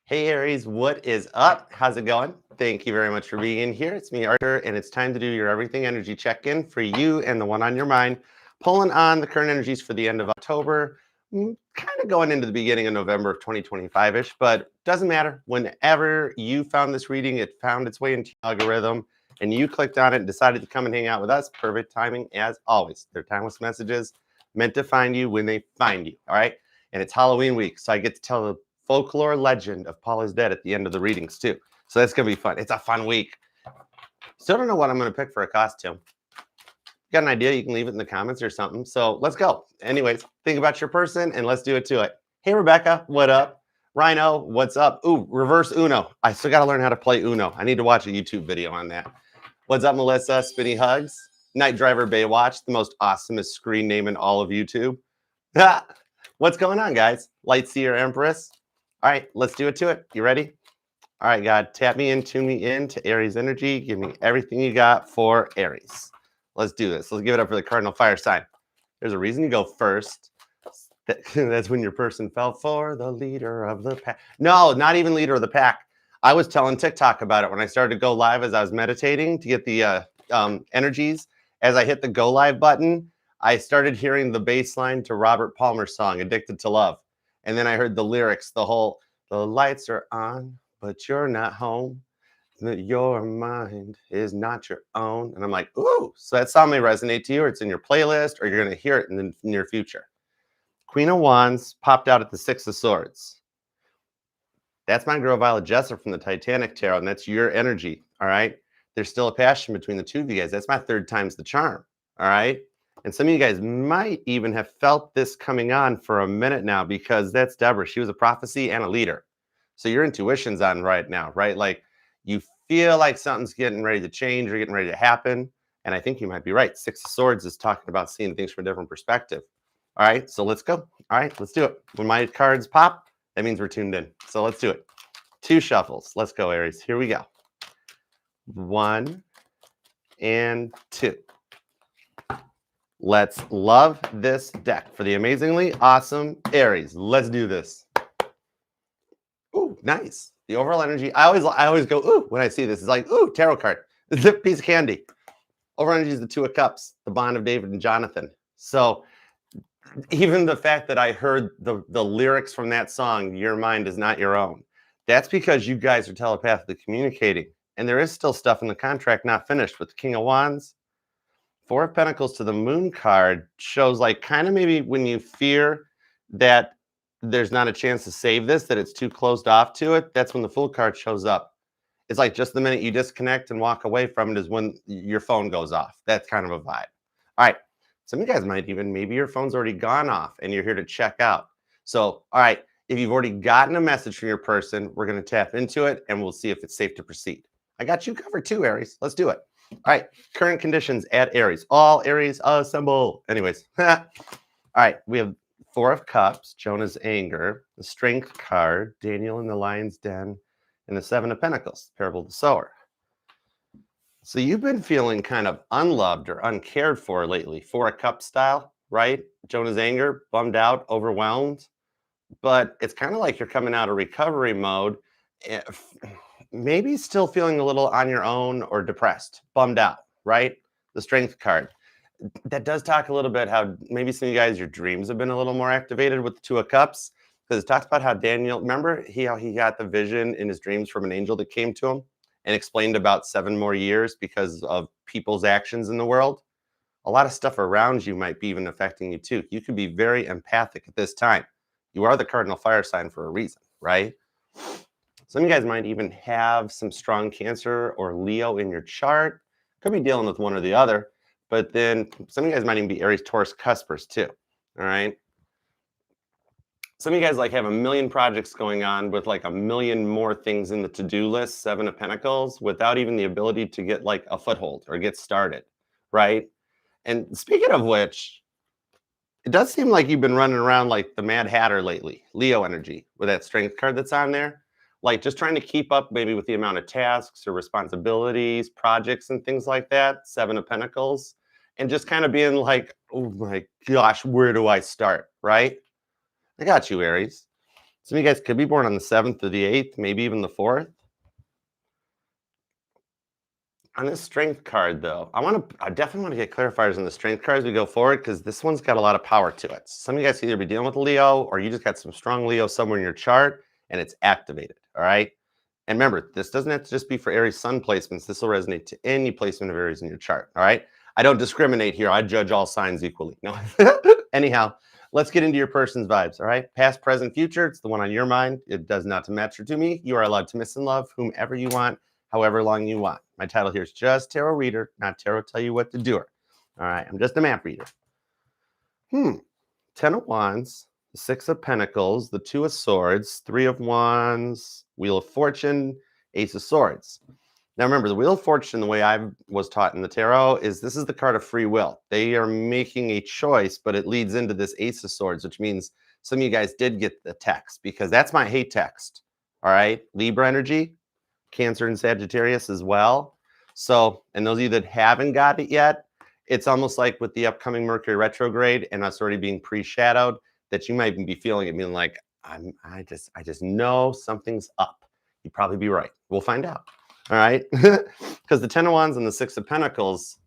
Hey Aries, what is up? How's it going? Thank you very much for being in here. It's me, Arthur, and it's time to do your everything energy check-in for you and the one on your mind. Pulling on the current energies for the end of October, kind of going into the beginning of November of 2025-ish, but doesn't matter. Whenever you found this reading, it found its way into your algorithm, and you clicked on it and decided to come and hang out with us. Perfect timing, as always. They're timeless messages meant to find you when they find you, all right? And it's Halloween week, so I get to tell the folklore legend of Paul is Dead at the end of the readings too. So that's going to be fun. It's a fun week. Still don't know what I'm going to pick for a costume. Got an idea? You can leave it in the comments or something. So let's go. Anyways, think about your person and let's do it to it. Hey, Rebecca, what up? Rhino, what's up? Ooh, reverse Uno. I still got to learn how to play Uno. I need to watch a YouTube video on that. What's up, Melissa? Spinny Hugs. Night Driver Baywatch, the most awesomest screen name in all of YouTube. What's going on, guys? Lightseer Empress. All right, let's do it to it. You ready? All right, God, tap me in, tune me in to Aries energy. Give me everything you got for Aries. Let's do this. Let's give it up for the cardinal fire sign. There's a reason you go first. That's when your person fell for the leader of the pack. No, not even leader of the pack. I was telling TikTok about it when I started to go live as I was meditating to get the energies. As I hit the go live button, I started hearing the bass line to Robert Palmer's song, Addicted to Love. And then I heard the lyrics, the lights are on, but you're not home. Your mind is not your own. And I'm like, ooh, so that song may resonate to you, or it's in your playlist, or you're going to hear it in the near future. Queen of Wands popped out at the Six of Swords. That's my girl Violet Jessup from the Titanic Tarot, and that's your energy, all right? There's still a passion between the two of you guys. That's my third time's the charm, all right? And some of you guys might even have felt this coming on for a minute now because that's Deborah. She was a prophecy and a leader. So your intuition's on right now, right? Like you feel like something's getting ready to change or getting ready to happen. And I think you might be right. Six of Swords is talking about seeing things from a different perspective. All right, so let's go. All right, let's do it. When my cards pop, that means we're tuned in. So let's do it. 2 shuffles. Let's go, Aries. Here we go. 1 and 2. Let's love this deck for the amazingly awesome Aries. Let's do this. Ooh, nice. The overall energy. I always go, ooh, when I see this. It's like, ooh, tarot card. It's a piece of candy. Overall energy is the 2 of Cups, the bond of David and Jonathan. So even the fact that I heard the lyrics from that song, Your Mind is Not Your Own, that's because you guys are telepathically communicating. And there is still stuff in the contract not finished with the King of Wands. 4 of Pentacles to the Moon card shows like kind of maybe when you fear that there's not a chance to save this, that it's too closed off to it, that's when the Fool card shows up. It's like just the minute you disconnect and walk away from it is when your phone goes off. That's kind of a vibe. All right. Some of you guys might even, maybe your phone's already gone off and you're here to check out. So, all right, if you've already gotten a message from your person, we're going to tap into it and we'll see if it's safe to proceed. I got you covered too, Aries. Let's do it. All right, current conditions at Aries. All Aries assemble. Anyways, all right, we have 4 of Cups, Jonah's anger, the Strength card, Daniel in the Lion's Den, and the 7 of Pentacles, Parable of the Sower. So you've been feeling kind of unloved or uncared for lately, 4 of Cups style, right? Jonah's anger, bummed out, overwhelmed, but it's kind of like you're coming out of recovery mode. Maybe still feeling a little on your own or depressed, bummed out, right? The Strength card. That does talk a little bit how maybe some of you guys, your dreams have been a little more activated with the 2 of Cups, because it talks about how Daniel, remember how he got the vision in his dreams from an angel that came to him and explained about 7 more years because of people's actions in the world. A lot of stuff around you might be even affecting you too. You could be very empathic at this time. You are the cardinal fire sign for a reason, right? Some of you guys might even have some strong Cancer or Leo in your chart. Could be dealing with one or the other, but then some of you guys might even be Aries, Taurus, Cuspers too, all right? Some of you guys like have a million projects going on with like a million more things in the to-do list, 7 of Pentacles, without even the ability to get like a foothold or get started, right? And speaking of which, it does seem like you've been running around like the Mad Hatter lately, Leo energy, with that Strength card that's on there. Like just trying to keep up maybe with the amount of tasks or responsibilities, projects and things like that, 7 of Pentacles, and just kind of being like, oh my gosh, where do I start, right? I got you, Aries. Some of you guys could be born on the 7th or the 8th, maybe even the 4th. On this strength card, though, I definitely want to get clarifiers on the strength cards as we go forward, because this one's got a lot of power to it. Some of you guys could either be dealing with a Leo, or you just got some strong Leo somewhere in your chart and it's activated. All right. And remember, this doesn't have to just be for Aries sun placements. This will resonate to any placement of Aries in your chart. All right. I don't discriminate here. I judge all signs equally. No. Anyhow, let's get into your person's vibes. All right. Past, present, future. It's the one on your mind. It does not matter to me. You are allowed to miss and love whomever you want, however long you want. My title here is just Tarot Reader, not Tarot Tell You What to Do. All right. I'm just a map reader. 10 of Wands, the 6 of Pentacles, the 2 of Swords, 3 of Wands, Wheel of Fortune, Ace of Swords. Now remember, the Wheel of Fortune, the way I was taught in the tarot, is this is the card of free will. They are making a choice, but it leads into this Ace of Swords, which means some of you guys did get the text, because that's my hate text. All right, Libra energy, Cancer and Sagittarius as well. So, and those of you that haven't got it yet, it's almost like with the upcoming Mercury retrograde and us already being pre-shadowed, that you might be feeling it, being like, I just know something's up. You'd probably be right. We'll find out. All right. Because the 10 of Wands and the 6 of Pentacles,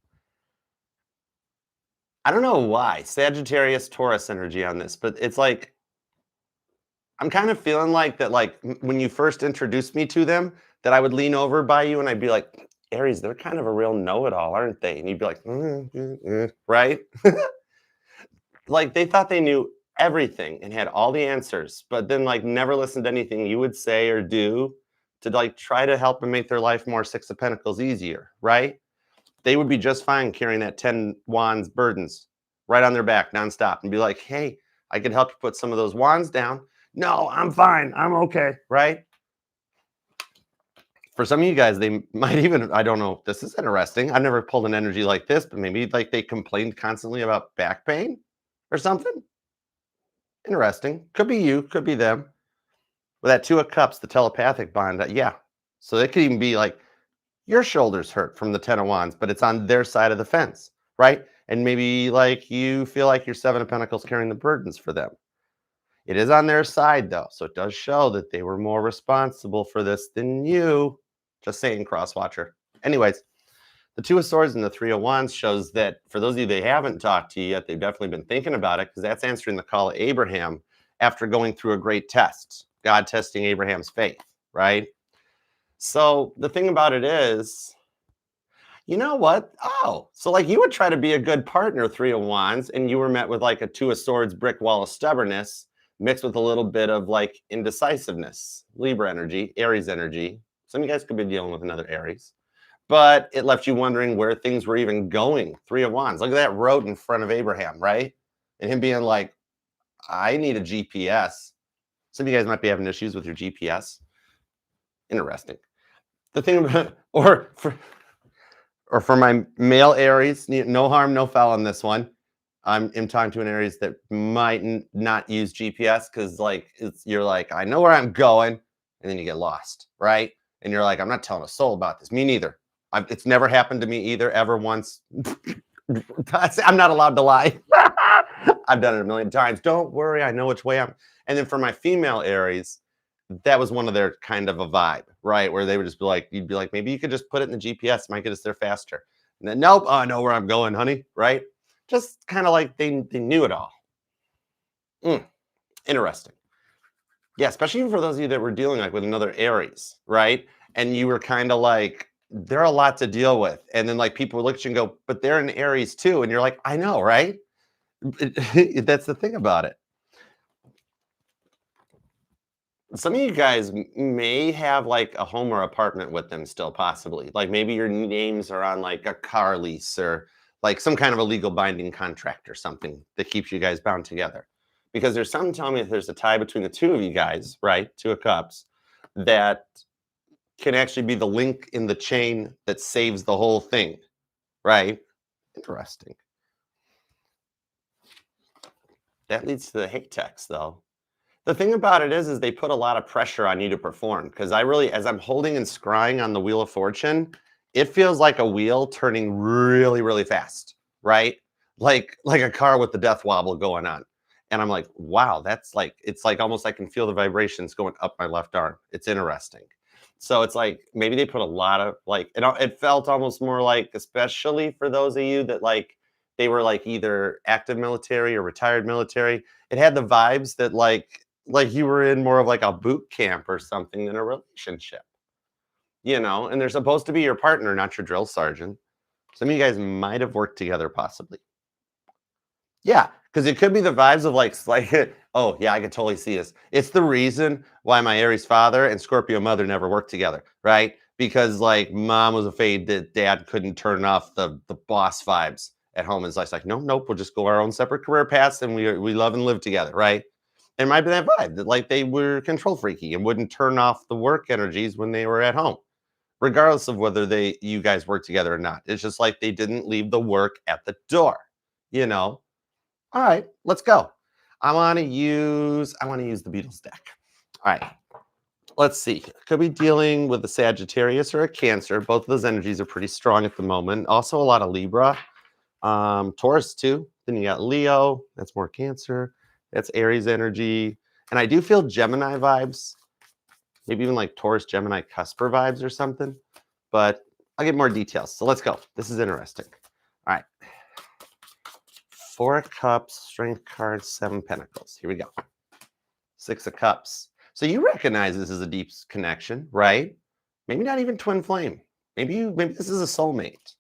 I don't know why, Sagittarius, Taurus energy on this, but it's like, I'm kind of feeling like that, like when you first introduced me to them, that I would lean over by you and I'd be like, Aries, they're kind of a real know-it-all, aren't they? And you'd be like, right? Like they thought they knew everything and had all the answers, but then like never listened to anything you would say or do to like try to help them make their life more 6 of Pentacles easier, right? They would be just fine carrying that 10 Wands burdens right on their back nonstop and be like, hey, I could help you put some of those wands down. No, I'm fine. I'm okay, right? For some of you guys, they might even, I don't know, this is interesting. I've never pulled an energy like this, but maybe like they complained constantly about back pain or something. Interesting. Could be you, could be them. With that 2 of Cups, the telepathic bond, yeah. So it could even be like, your shoulders hurt from the 10 of Wands, but it's on their side of the fence, right? And maybe like you feel like your 7 of Pentacles carrying the burdens for them. It is on their side though, so it does show that they were more responsible for this than you. Just saying, crosswatcher. Anyways, the 2 of Swords and the 3 of Wands shows that for those of you they haven't talked to you yet, they've definitely been thinking about it, because that's answering the call of Abraham after going through a great test. God testing Abraham's faith, right? So the thing about it is, you know what? Oh, so like you would try to be a good partner, 3 of Wands, and you were met with like a 2 of Swords brick wall of stubbornness mixed with a little bit of like indecisiveness, Libra energy, Aries energy. Some of you guys could be dealing with another Aries, but it left you wondering where things were even going. 3 of Wands. Look at that road in front of Abraham, right? And him being like, I need a GPS. Some of you guys might be having issues with your GPS. Interesting. The thing about, or for my male Aries, no harm, no foul on this one. I'm talking to an Aries that might not use GPS, because like you're like, I know where I'm going, and then you get lost, right? And you're like, I'm not telling a soul about this. Me neither. It's never happened to me either, ever once. I'm not allowed to lie. I've done it a million times. Don't worry, I know which way I'm. And then for my female Aries, that was one of their kind of a vibe, right? Where they would just be like, you'd be like, maybe you could just put it in the GPS, might get us there faster. And then, nope, I know where I'm going, honey, right? Just kind of like they knew it all. Interesting. Yeah, especially for those of you that were dealing like with another Aries, right? And you were kind of like, they're a lot to deal with. And then like people would look at you and go, but they're an Aries too. And you're like, I know, right? That's the thing about it. Some of you guys may have like a home or apartment with them still, possibly. Like maybe your names are on like a car lease or like some kind of a legal binding contract or something that keeps you guys bound together. Because there's something telling me that there's a tie between the 2 of you guys, right? 2 of Cups, that can actually be the link in the chain that saves the whole thing, right? Interesting. That leads to the hate text, though. The thing about it is they put a lot of pressure on you to perform, because I really, as I'm holding and scrying on the Wheel of Fortune, it feels like a wheel turning really, really fast, right? Like a car with the death wobble going on. And I'm like, wow, that's like, it's like almost I can feel the vibrations going up my left arm. It's interesting. So it's like maybe they put a lot of like, it felt almost more like, especially for those of you that like, they were like either active military or retired military. It had the vibes that like you were in more of like a boot camp or something than a relationship, and they're supposed to be your partner, not your drill sergeant. Some of you guys might have worked together possibly. Yeah, because it could be the vibes of like, oh yeah, I could totally see this. It's the reason why my Aries father and Scorpio mother never worked together, right? Because like mom was afraid that dad couldn't turn off the boss vibes at home. And it's like, no, nope, we'll just go our own separate career paths and we love and live together, right? And it might be that vibe that like they were control freaky and wouldn't turn off the work energies when they were at home, regardless of whether you guys work together or not. It's just like they didn't leave the work at the door, you know. All right, let's go. I want to use the Beatles deck. All right, let's see. Could be dealing with a Sagittarius or a Cancer. Both of those energies are pretty strong at the moment. Also a lot of Libra, Taurus too. Then you got Leo. That's more Cancer. That's Aries energy. And I do feel Gemini vibes. Maybe even like Taurus, Gemini, Cusper vibes or something. But I'll get more details. So let's go. This is interesting. All right. 4 of Cups, Strength card, 7 Pentacles. Here we go. 6 of Cups. So you recognize this is a deep connection, right? Maybe not even twin flame. Maybe this is a soulmate.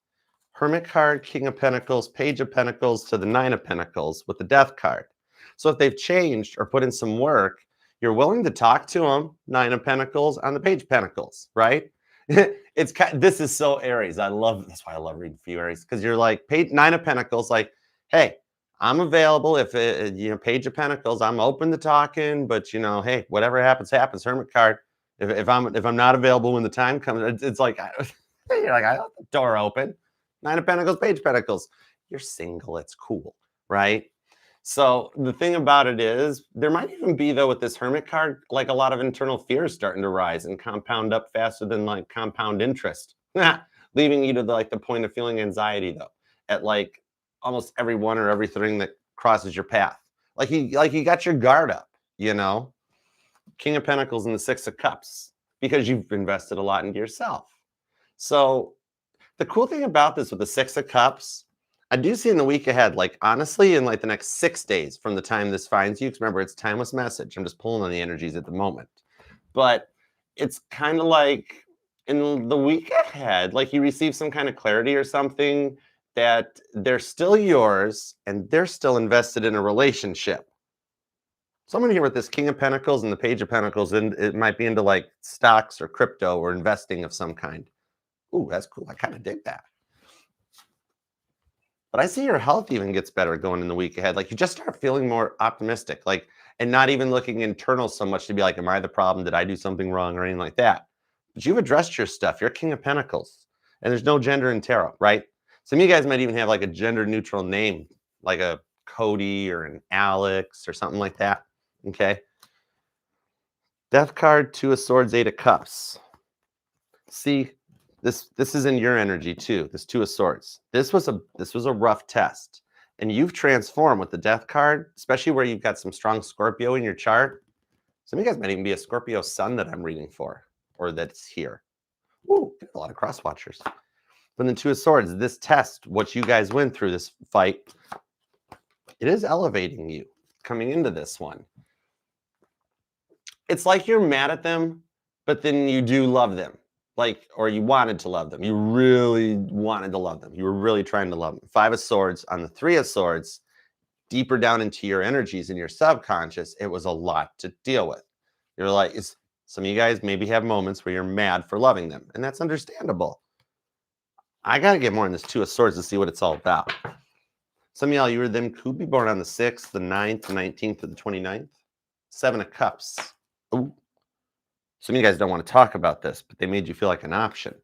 Hermit card, King of Pentacles, Page of Pentacles to the 9 of Pentacles with the Death card. So if they've changed or put in some work, you're willing to talk to them, 9 of Pentacles on the Page of Pentacles, right? This is so Aries. That's why I love reading for you, Aries, because you're like 9 of Pentacles, like, hey, I'm available. If Page of Pentacles, I'm open to talking, but hey, whatever happens, happens. Hermit card. If I'm not available when the time comes, it's like you're like, I left the door open. 9 of Pentacles, Page of Pentacles. You're single. It's cool, right? So the thing about it is, there might even be though with this Hermit card, like a lot of internal fears starting to rise and compound up faster than like compound interest, leaving you to the point of feeling anxiety though at like almost every one or everything that crosses your path. Like you got your guard up, King of Pentacles and the 6 of Cups, because you've invested a lot into yourself. So the cool thing about this with the 6 of Cups, I do see in the week ahead, like honestly, in like the next 6 days from the time this finds you, because remember, it's timeless message. I'm just pulling on the energies at the moment. But it's kind of like in the week ahead, like you receive some kind of clarity or something that they're still yours and they're still invested in a relationship. Someone here with this King of Pentacles and the Page of Pentacles, and it might be into like stocks or crypto or investing of some kind. Ooh, that's cool. I kind of dig that. But I see your health even gets better going in the week ahead. Like you just start feeling more optimistic, like, and not even looking internal so much to be like, am I the problem? Did I do something wrong or anything like that? But you've addressed your stuff. You're King of Pentacles and there's no gender in tarot, right? Some of you guys might even have like a gender neutral name, like a Cody or an Alex or something like that. Okay. Death card, 2 of Swords, 8 of Cups. See, this is in your energy too. This 2 of Swords. This was a rough test, and you've transformed with the Death card, especially where you've got some strong Scorpio in your chart. Some of you guys might even be a Scorpio sun that I'm reading for, or that's here. Ooh, a lot of cross watchers. But the 2 of Swords, this test, what you guys went through, this fight, it is elevating you coming into this one. It's like you're mad at them, but then you do love them. Like, or you wanted to love them. You really wanted to love them. You were really trying to love them. 5 of Swords on the 3 of Swords, deeper down into your energies in your subconscious, it was a lot to deal with. You're like, some of you guys maybe have moments where you're mad for loving them, and that's understandable. I got to get more in this 2 of Swords to see what it's all about. Some of y'all, you were them could be born on the 6th, the 9th, the 19th, or the 29th. 7 of Cups. Ooh. Some of you guys don't want to talk about this, but they made you feel like an option.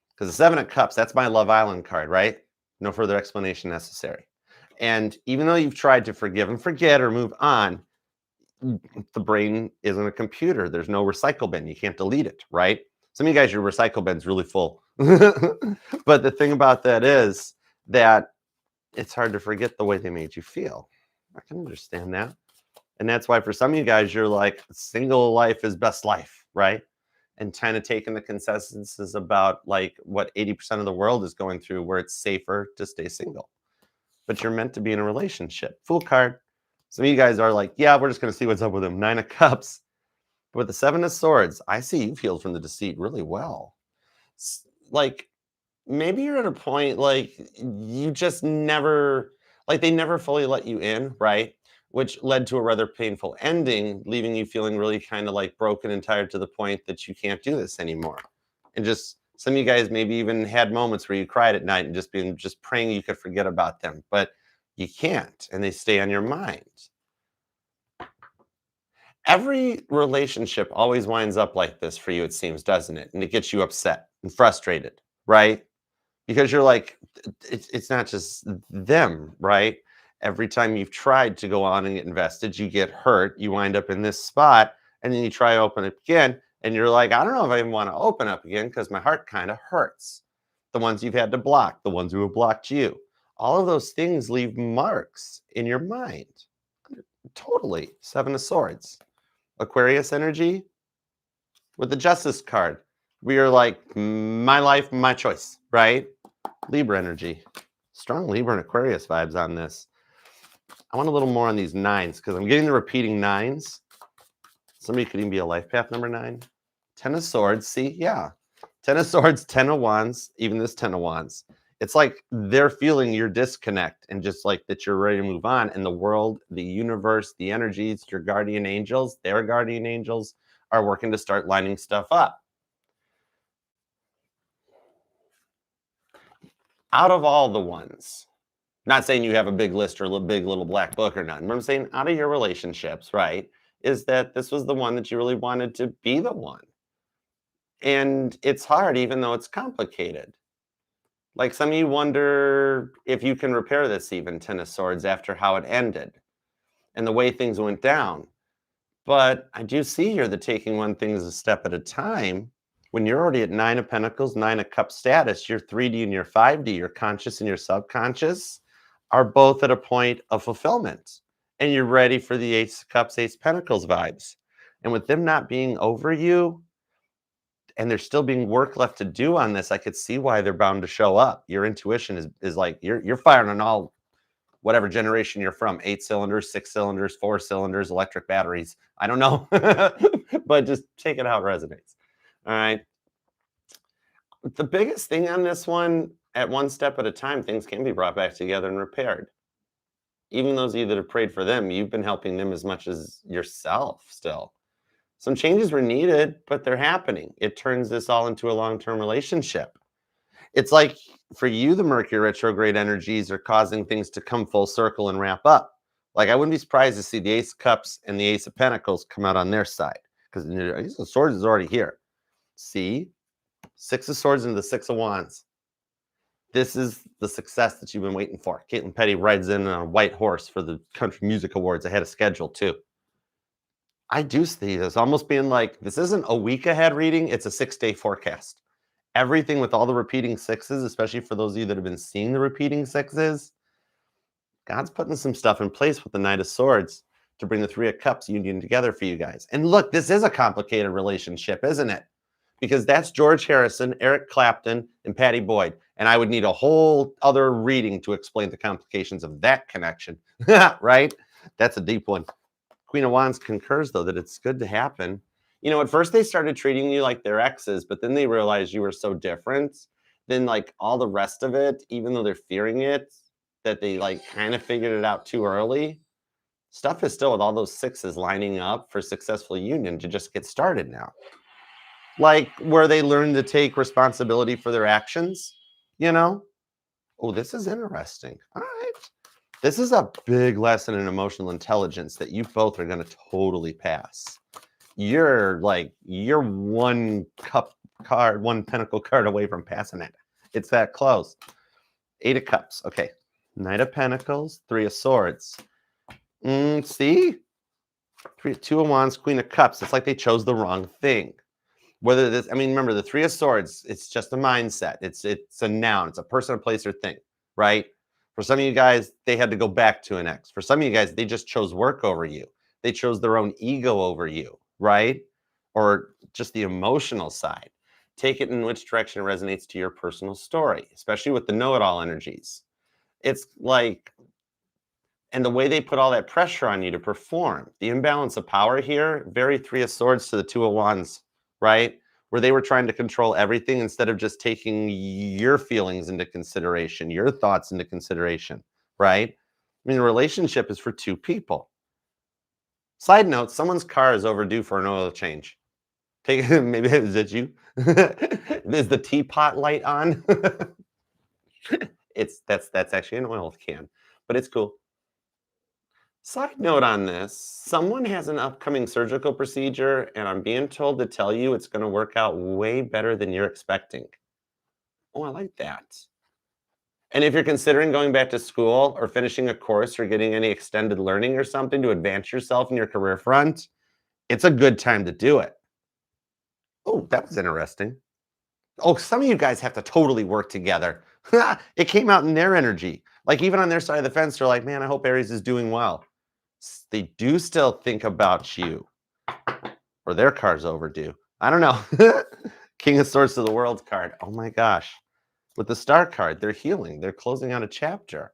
Because the 7 of Cups, that's my Love Island card, right? No further explanation necessary. And even though you've tried to forgive and forget or move on, the brain isn't a computer. There's no recycle bin. You can't delete it, right? Some of you guys, your recycle bin's really full. But the thing about that is that it's hard to forget the way they made you feel. I can understand that. And that's why for some of you guys, you're like, single life is best life, right? And kind of taking the consensus is about like what 80% of the world is going through, where it's safer to stay single. But you're meant to be in a relationship. Fool card. Some of you guys are like, yeah, we're just going to see what's up with him. 9 of Cups. But with the 7 of Swords, I see you've healed from the deceit really well. Like, maybe you're at a point like you just never, like they never fully let you in, right? Which led to a rather painful ending, leaving you feeling really kind of like broken and tired to the point that you can't do this anymore. And just some of you guys maybe even had moments where you cried at night and just praying you could forget about them, but you can't, and they stay on your mind. Every relationship always winds up like this for you, it seems, doesn't it? And it gets you upset and frustrated, right? Because you're like, it's not just them, right? Every time you've tried to go on and get invested, you get hurt, you wind up in this spot, and then you try to open up again, and you're like, I don't know if I even want to open up again because my heart kind of hurts. The ones you've had to block, the ones who have blocked you, all of those things leave marks in your mind. Totally. 7 of Swords. Aquarius energy with the Justice card. We are like, my life, my choice, right? Libra energy. Strong Libra and Aquarius vibes on this. I want a little more on these 9s because I'm getting the repeating 9s. Somebody could even be a life path number 9. 10 of Swords. See, yeah. 10 of Swords, 10 of Wands, even this 10 of Wands. It's like they're feeling your disconnect and just like that you're ready to move on. And the world, the universe, the energies, your guardian angels, their guardian angels are working to start lining stuff up. Out of all the ones, not saying you have a big list or a big little black book or nothing, but I'm saying out of your relationships, right, is that this was the one that you really wanted to be the one. And it's hard, even though it's complicated. Like some of you wonder if you can repair this even, 10 of Swords, after how it ended and the way things went down. But I do see here that taking one thing a step at a time, when you're already at 9 of Pentacles, 9 of Cups status, your 3D and your 5D, your conscious and your subconscious, are both at a point of fulfillment. And you're ready for the Ace of Cups, Ace of Pentacles vibes. And with them not being over you, and there's still being work left to do on this, I could see why they're bound to show up. Your intuition is like, you're firing on all, whatever generation you're from, 8 cylinders, 6 cylinders, 4 cylinders, electric batteries. I don't know, but just take it how it resonates. All right. The biggest thing on this one, at one step at a time, things can be brought back together and repaired. Even those of you that have prayed for them, you've been helping them as much as yourself still. Some changes were needed, but they're happening. It turns this all into a long-term relationship. It's like for you, the Mercury retrograde energies are causing things to come full circle and wrap up. Like I wouldn't be surprised to see the Ace of Cups and the Ace of Pentacles come out on their side because the Ace of Swords is already here. See? 6 of Swords into the 6 of Wands. This is the success that you've been waiting for. Caitlin Petty rides in on a white horse for the Country Music Awards ahead of schedule, too. I do see this almost being like, this isn't a week ahead reading, it's a 6-day forecast. Everything with all the repeating 6s, especially for those of you that have been seeing the repeating 6s, God's putting some stuff in place with the Knight of Swords to bring the 3 of Cups union together for you guys. And look, this is a complicated relationship, isn't it? Because that's George Harrison, Eric Clapton, and Patty Boyd. And I would need a whole other reading to explain the complications of that connection, right? That's a deep one. Queen of Wands concurs, though, that it's good to happen. You know, at first they started treating you like their exes, but then they realized you were so different. Then, like, all the rest of it, even though they're fearing it, that they, like, kind of figured it out too early. Stuff is still with all those 6s lining up for successful union to just get started now. Like, where they learn to take responsibility for their actions, you know? Oh, this is interesting. All right. This is a big lesson in emotional intelligence that you both are going to totally pass. You're one cup card, one pentacle card away from passing it. It's that close. 8 of Cups. Okay. Knight of Pentacles, 3 of Swords. See? 2 of Wands, Queen of Cups. It's like they chose the wrong thing. Whether this, I mean, remember the 3 of Swords, it's just a mindset. It's a noun. It's a person, a place, or thing, right? For some of you guys, they had to go back to an ex. For some of you guys, they just chose work over you. They chose their own ego over you, right? Or just the emotional side. Take it in which direction it resonates to your personal story, especially with the know-it-all energies. It's like, and the way they put all that pressure on you to perform, the imbalance of power here, very Three of Swords to the Two of Wands, right? Where they were trying to control everything instead of just taking your feelings into consideration, your thoughts into consideration, right? I mean, a relationship is for two people. Side note, someone's car is overdue for an oil change. Take maybe is it you? Is the teapot light on? That's actually an oil can, but it's cool. Side note on this, someone has an upcoming surgical procedure, and I'm being told to tell you it's going to work out way better than you're expecting. Oh, I like that. And if you're considering going back to school or finishing a course or getting any extended learning or something to advance yourself in your career front, it's a good time to do it. Oh, that was interesting. Oh, some of you guys have to totally work together. It came out in their energy. Like even on their side of the fence, they're like, man, I hope Aries is doing well. They do still think about you, or their car's overdue. I don't know. King of Swords to the World card. Oh my gosh. With the Star card, they're healing. They're closing out a chapter.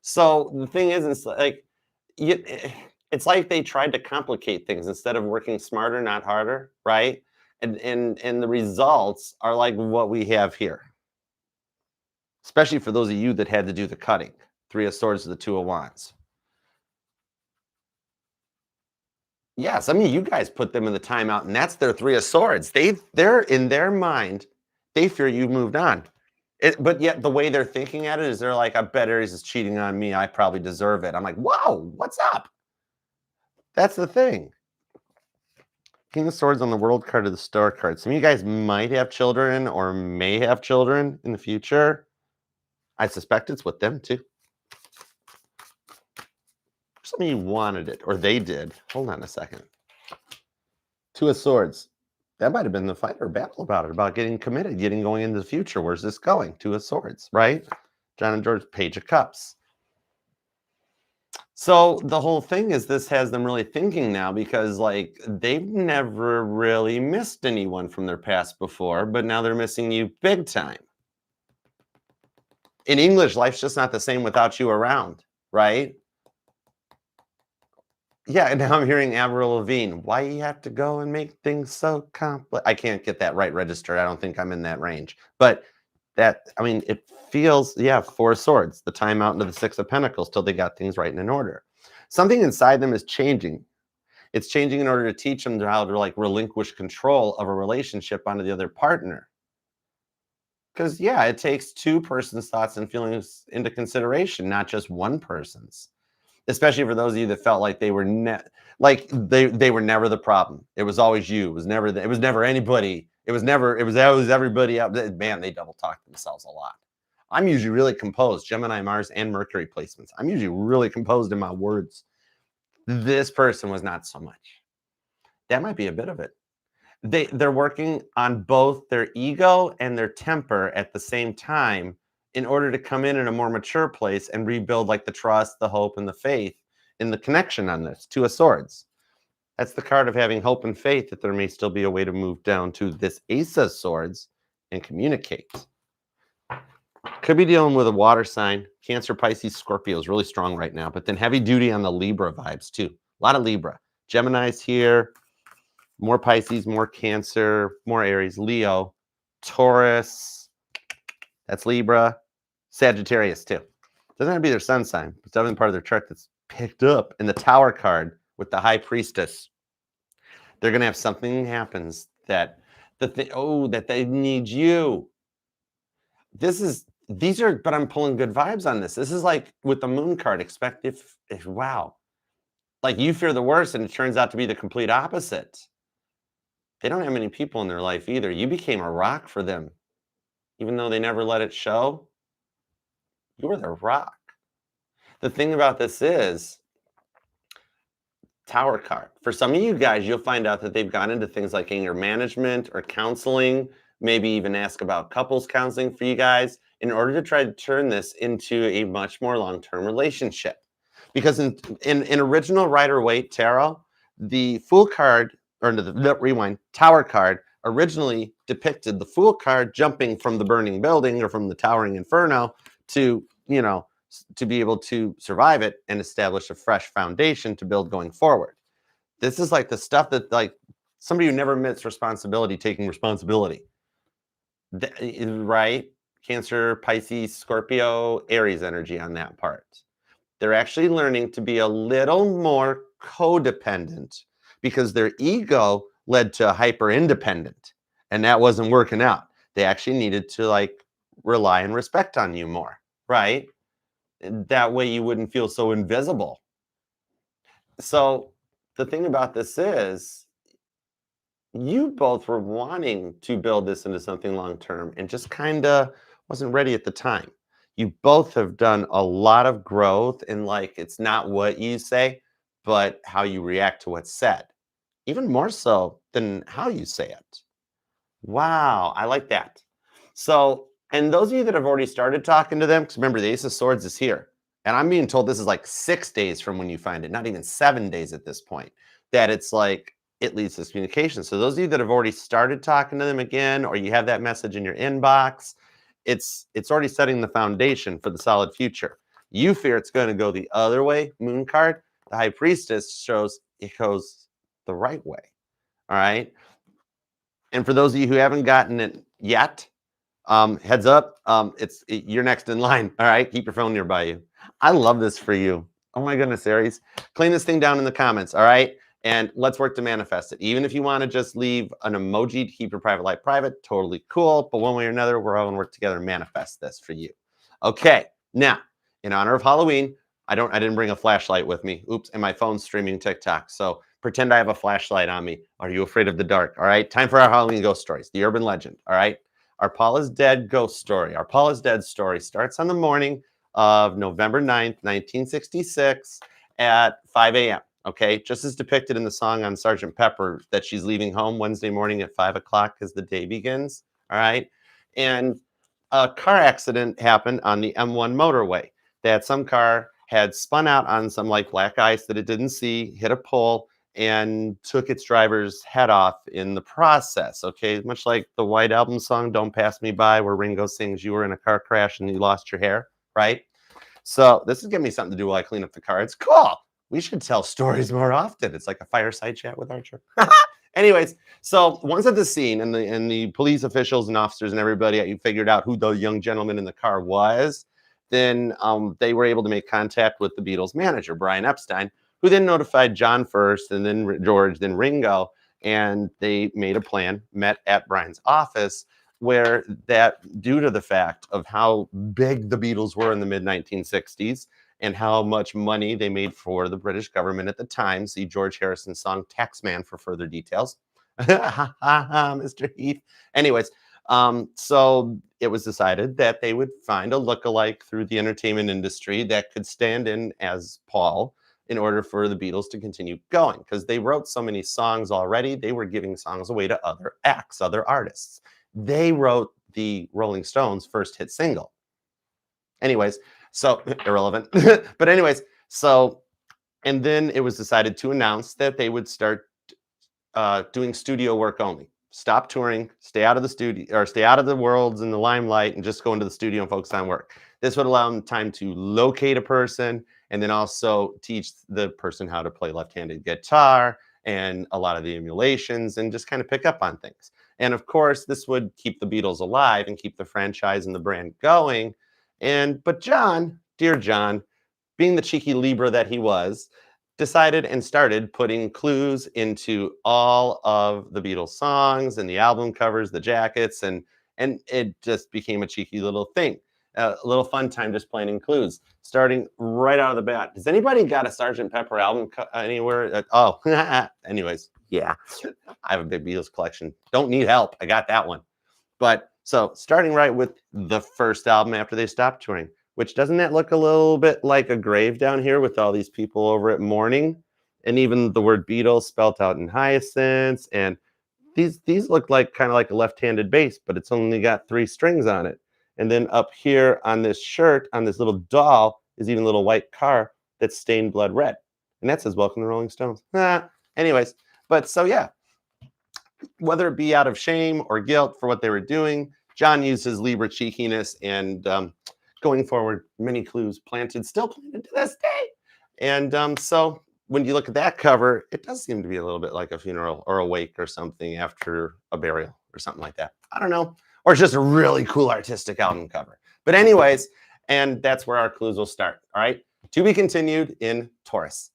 So the thing is, it's like, it's like they tried to complicate things instead of working smarter, not harder, right? And the results are like what we have here. Especially for those of you that had to do the cutting. Three of Swords to the Two of Wands. Yes, I mean, you guys put them in the timeout, and that's their Three of Swords. They're in their mind, they fear you moved on. But yet the way they're thinking at it is they're like, I bet Aries is cheating on me. I probably deserve it. I'm like, whoa, what's up? That's the thing. King of Swords on the World card of the Star card. Some of you guys might have children or may have children in the future. I suspect it's with them too. Some of you wanted it, or they did. Hold on a second. Two of Swords. That might have been the fight or battle about it, about getting committed, getting going into the future. Where's this going? Two of Swords, right? John and George, Page of Cups. So the whole thing is this has them really thinking now because like they've never really missed anyone from their past before, but now they're missing you big time. In English, life's just not the same without you around, right? Yeah, and now I'm hearing Avril Lavigne. Why you have to go and make things so complex? I can't get that right registered. I don't think I'm in that range. But that, I mean, it feels, yeah, Four of Swords, the time out into the Six of Pentacles till they got things right and in order. Something inside them is changing. It's changing in order to teach them how to like relinquish control of a relationship onto the other partner. Because, yeah, it takes two persons' thoughts and feelings into consideration, not just one person's. Especially for those of you that felt like they were they were never the problem. It was always you. It was never anybody. It was always everybody out. Man, they double talk themselves a lot. I'm usually really composed. Gemini, Mars, and Mercury placements. I'm usually really composed in my words. This person was not so much. That might be a bit of it. They're working on both their ego and their temper at the same time in order to come in a more mature place and rebuild like the trust, the hope, and the faith in the connection on this. Two of Swords. That's the card of having hope and faith that there may still be a way to move down to this Ace of Swords and communicate. Could be dealing with a water sign. Cancer, Pisces, Scorpio is really strong right now, but then heavy duty on the Libra vibes too. A lot of Libra. Gemini's here. More Pisces, more Cancer, more Aries, Leo, Taurus. That's Libra. Sagittarius too. Doesn't have to be their sun sign, but it's definitely part of their chart that's picked up in the Tower card with the High Priestess. They're gonna have something happens that that they need you. But I'm pulling good vibes on this. This is like with the Moon card. Expect if wow, like you fear the worst, and it turns out to be the complete opposite. They don't have many people in their life either. You became a rock for them, even though they never let it show. You were their rock. The thing about this is Tower card. For some of you guys, you'll find out that they've gone into things like anger management or counseling, maybe even ask about couples counseling for you guys in order to try to turn this into a much more long-term relationship. because in original Rider-Waite tarot, the Fool card, or the rewind, Tower card originally depicted the Fool card jumping from the burning building or from the towering inferno to, to be able to survive it and establish a fresh foundation to build going forward. This is like the stuff that, like, somebody who never admits responsibility, taking responsibility. Right? Cancer, Pisces, Scorpio, Aries energy on that part. They're actually learning to be a little more codependent because their ego led to hyper independent, and that wasn't working out. They actually needed to, like, rely and respect on you more, right? And that way you wouldn't feel so invisible. So the thing about this is, you both were wanting to build this into something long term and just kind of wasn't ready at the time. You both have done a lot of growth, and, like, it's not what you say, but how you react to what's said, even more so than how you say it. Wow, I like that. So, and those of you that have already started talking to them, because remember, the Ace of Swords is here. And I'm being told this is like 6 days from when you find it, not even 7 days at this point, that it's like it leads to communication. So those of you that have already started talking to them again, or you have that message in your inbox, it's already setting the foundation for the solid future. You fear it's going to go the other way. Moon card, the High Priestess shows it goes the right way. All right. And for those of you who haven't gotten it yet, heads up, you're next in line. All right, keep your phone nearby you. I love this for you. Oh my goodness, Aries. Claim this thing down in the comments, all right? And let's work to manifest it. Even if you want to just leave an emoji to keep your private life private, totally cool. But one way or another, we're all going to work together and manifest this for you. Okay, now, in honor of Halloween, I didn't bring a flashlight with me. Oops, and my phone's streaming TikTok. So pretend I have a flashlight on me. Are you afraid of the dark? All right, time for our Halloween ghost stories, the urban legend, all right? Our Paula's Dead ghost story. Our Paula's Dead story starts on the morning of November 9th, 1966 at 5 a.m. Okay, just as depicted in the song on Sgt. Pepper, that she's leaving home Wednesday morning at 5 o'clock as the day begins. All right, and a car accident happened on the M1 motorway. That some car had spun out on some, like, black ice that it didn't see, hit a pole, and took its driver's head off in the process. Okay, much like the White Album song "Don't Pass Me By," where Ringo sings "You were in a car crash and you lost your hair," right? So this is giving me something to do while I clean up the car. It's cool. We should tell stories more often. It's like a fireside chat with Archer. Anyways, so once at the scene, and the police officials and officers and everybody figured out who the young gentleman in the car was, then they were able to make contact with the Beatles manager, Brian Epstein, who then notified John first, and then George, then Ringo, and they made a plan, met at Brian's office, where that, due to the fact of how big the Beatles were in the mid-1960s and how much money they made for the British government at the time, see George Harrison's song Taxman for further details. Mr. Heath. Anyways, so it was decided that they would find a lookalike through the entertainment industry that could stand in as Paul, in order for the Beatles to continue going, because they wrote so many songs already. They were giving songs away to other acts, other artists. They wrote the Rolling Stones' first hit single. Anyways, so irrelevant. But anyways, so, and then it was decided to announce that they would start doing studio work only. Stop touring, stay out of the studio, or stay out of the worlds and the limelight, and just go into the studio and focus on work. This would allow them time to locate a person, and then also teach the person how to play left-handed guitar and a lot of the emulations, and just kind of pick up on things. And of course, this would keep the Beatles alive and keep the franchise and the brand going. But John, dear John, being the cheeky Libra that he was, decided and started putting clues into all of the Beatles songs and the album covers, the jackets, and it just became a cheeky little thing. A little fun time just playing in clues, starting right out of the bat. Does anybody got a Sgt. Pepper album anywhere? Anyways, yeah, I have a big Beatles collection. Don't need help. I got that one. But so starting right with the first album after they stopped touring, which, doesn't that look a little bit like a grave down here with all these people over at mourning? And even the word Beatles spelt out in hyacinths. And these look like kind of like a left-handed bass, but it's only got 3 strings on it. And then up here on this shirt, on this little doll, is even a little white car that's stained blood red. And that says, welcome to Rolling Stones. Anyways, but so yeah, whether it be out of shame or guilt for what they were doing, John used his Libra cheekiness and going forward, many clues still planted to this day. And so when you look at that cover, it does seem to be a little bit like a funeral or a wake or something after a burial or something like that. I don't know. Or it's just a really cool artistic album cover. But anyways, and that's where our clues will start. All right. To be continued in Taurus.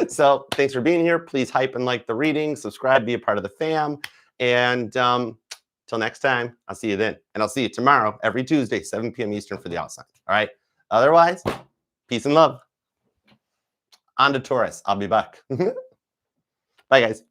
So thanks for being here. Please hype and like the reading, subscribe, be a part of the fam. And till next time, I'll see you then. And I'll see you tomorrow, every Tuesday, 7 p.m. Eastern for the outside. All right. Otherwise, peace and love. On to Taurus. I'll be back. Bye, guys.